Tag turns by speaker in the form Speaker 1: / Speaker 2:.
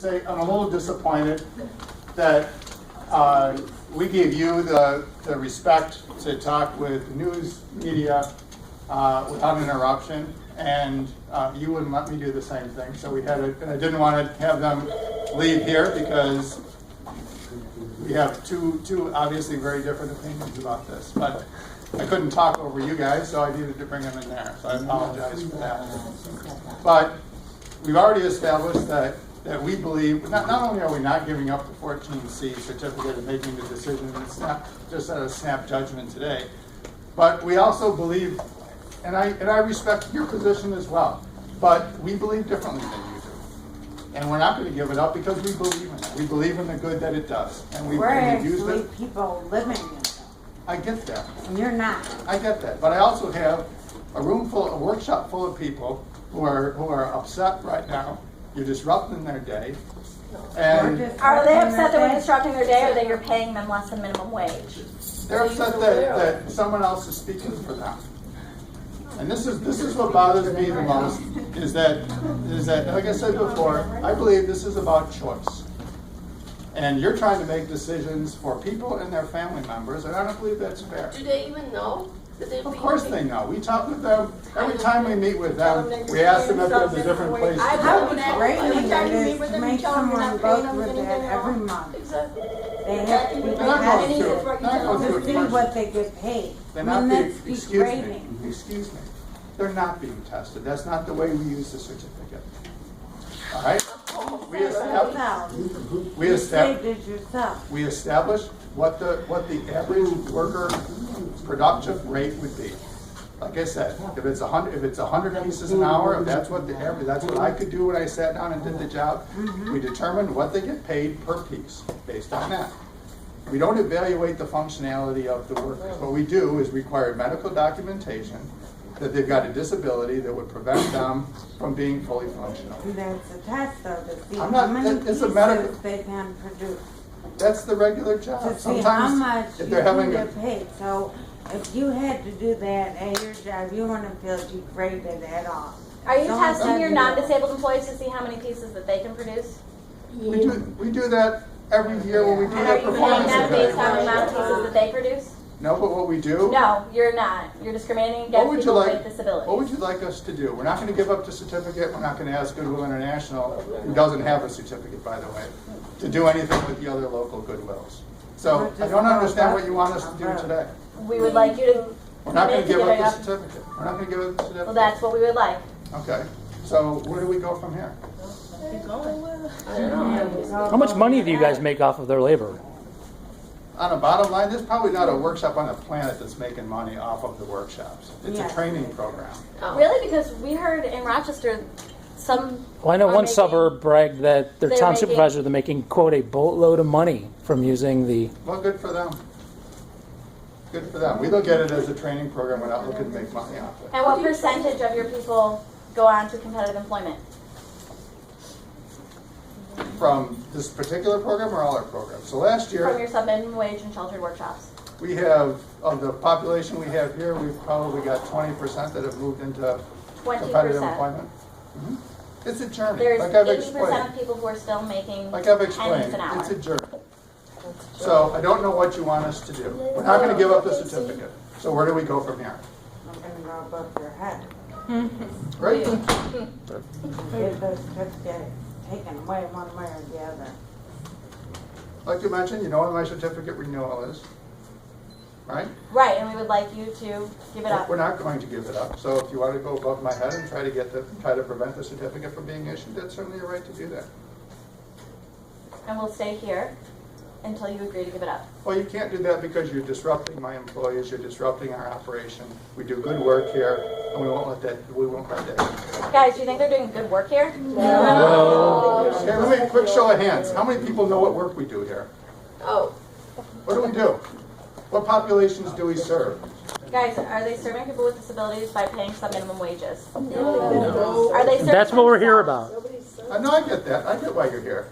Speaker 1: say I'm a little disappointed that we gave you the respect to talk with news media without interruption, and you wouldn't let me do the same thing. So we had and I didn't want to have them leave here because we have two obviously very different opinions about this. But I couldn't talk over you guys, so I needed to bring them in there. So I apologize for that. But we've already established that we believe, not only are we not giving up the 14C certificate and making the decision, it's not just at a snap judgment today, but we also believe, and I respect your position as well, but we believe differently than you do. And we're not going to give it up because we believe in it. We believe in the good that it does. And we've used it.
Speaker 2: People living in it.
Speaker 1: I get that.
Speaker 2: And you're not.
Speaker 1: I get that. But I also have a workshop full of people who are upset right now. You're disrupting their day. And
Speaker 3: are they upset that we're disrupting their day, or that you're paying them less than minimum wage?
Speaker 1: They're upset that someone else is speaking for them. And this is what bothers me the most, is that like I said before, I believe this is about choice. And you're trying to make decisions for people and their family members, and I don't believe that's fair.
Speaker 4: Do they even know?
Speaker 1: Of course they know. We talk with them. Every time we meet with them, we ask them if there's a different place.
Speaker 2: How draining it is to make someone go through that every month.
Speaker 4: Exactly.
Speaker 2: They have to be tested to see what they get paid.
Speaker 1: They're not being,
Speaker 2: degrading.
Speaker 1: excuse me. They're not being tested. That's not the way we use the certificate. All right? We established what the average worker productive rate would be. Like I said, if it's 100 pieces an hour, if that's what the average, that's what I could do when I sat down and did the job. We determined what they get paid per piece based on that. We don't evaluate the functionality of the workers. What we do is require medical documentation that they've got a disability that would prevent them from being fully functional.
Speaker 2: That's a test, though, to see
Speaker 1: how
Speaker 2: many pieces they can produce.
Speaker 1: That's the regular job.
Speaker 2: To see
Speaker 1: sometimes
Speaker 2: how much
Speaker 1: if
Speaker 2: you
Speaker 1: they're having
Speaker 2: can get paid. So if you had to do that at your job, you wouldn't feel degraded at all.
Speaker 3: Are you testing your non-disabled employees to see how many pieces that they can produce?
Speaker 1: we do that every year when we do
Speaker 3: And
Speaker 1: that
Speaker 3: are you paying
Speaker 1: performance
Speaker 3: them based on the
Speaker 1: evaluation.
Speaker 3: amount of pieces that they produce?
Speaker 1: No, but what we do.
Speaker 3: No, you're not. You're discriminating against people with disabilities.
Speaker 1: What would you like us to do? We're not going to give up the certificate. We're not going to ask Goodwill International, who doesn't have a certificate, by the way, to do anything with the other local Goodwills. So I don't understand what you want us to do today.
Speaker 3: We would like you to.
Speaker 1: We're not going to give up the certificate. We're not going to give up the certificate.
Speaker 3: Well, that's what we would like.
Speaker 1: Okay. So where do we go from here?
Speaker 5: How much money do you guys make off of their labor?
Speaker 1: On a bottom line, there's probably not a workshop on the planet that's making money off of the workshops. It's a training program.
Speaker 3: Really? Because we heard in Rochester some.
Speaker 5: Well, I know one suburb bragged that their town supervisor, they're making, quote, a boatload of money from using the.
Speaker 1: Well, good for them. Good for them. We look at it as a training program. We're not looking to make money off it.
Speaker 3: And what percentage of your people go on to competitive employment?
Speaker 1: From this particular program or all our programs? So last year,
Speaker 3: From your sub-minimum wage and sheltered workshops.
Speaker 1: we have, of the population we have here, we've probably got 20% that have moved into
Speaker 3: 20%.
Speaker 1: competitive employment. It's a journey.
Speaker 3: There's
Speaker 1: like I've
Speaker 3: 80%
Speaker 1: explained.
Speaker 3: of people who are still making
Speaker 1: Like I've
Speaker 3: pennies
Speaker 1: explained,
Speaker 3: an hour.
Speaker 1: it's a journey. So I don't know what you want us to do. We're not going to give up the certificate. So where do we go from here?
Speaker 2: I'm going to go above your head.
Speaker 1: Great.
Speaker 2: Get the certificate taken away one way or the other.
Speaker 1: Like you mentioned, you know what my certificate renewal is, right?
Speaker 3: Right, and we would like you to give it up.
Speaker 1: We're not going to give it up. So if you want to go above my head and try to prevent the certificate from being issued, that's certainly your right to do that.
Speaker 3: And we'll stay here until you agree to give it up.
Speaker 1: Well, you can't do that because you're disrupting my employees. You're disrupting our operation. We do good work here, and we won't let that.
Speaker 3: Guys, do you think they're doing good work here?
Speaker 5: No.
Speaker 1: Okay, let me quick show of hands. How many people know what work we do here?
Speaker 4: Oh.
Speaker 1: What do we do? What populations do we serve?
Speaker 3: Guys, are they serving people with disabilities by paying sub-minimum wages? No. Are they serving
Speaker 5: That's what we're here about.
Speaker 1: No, I get that. I get why you're here.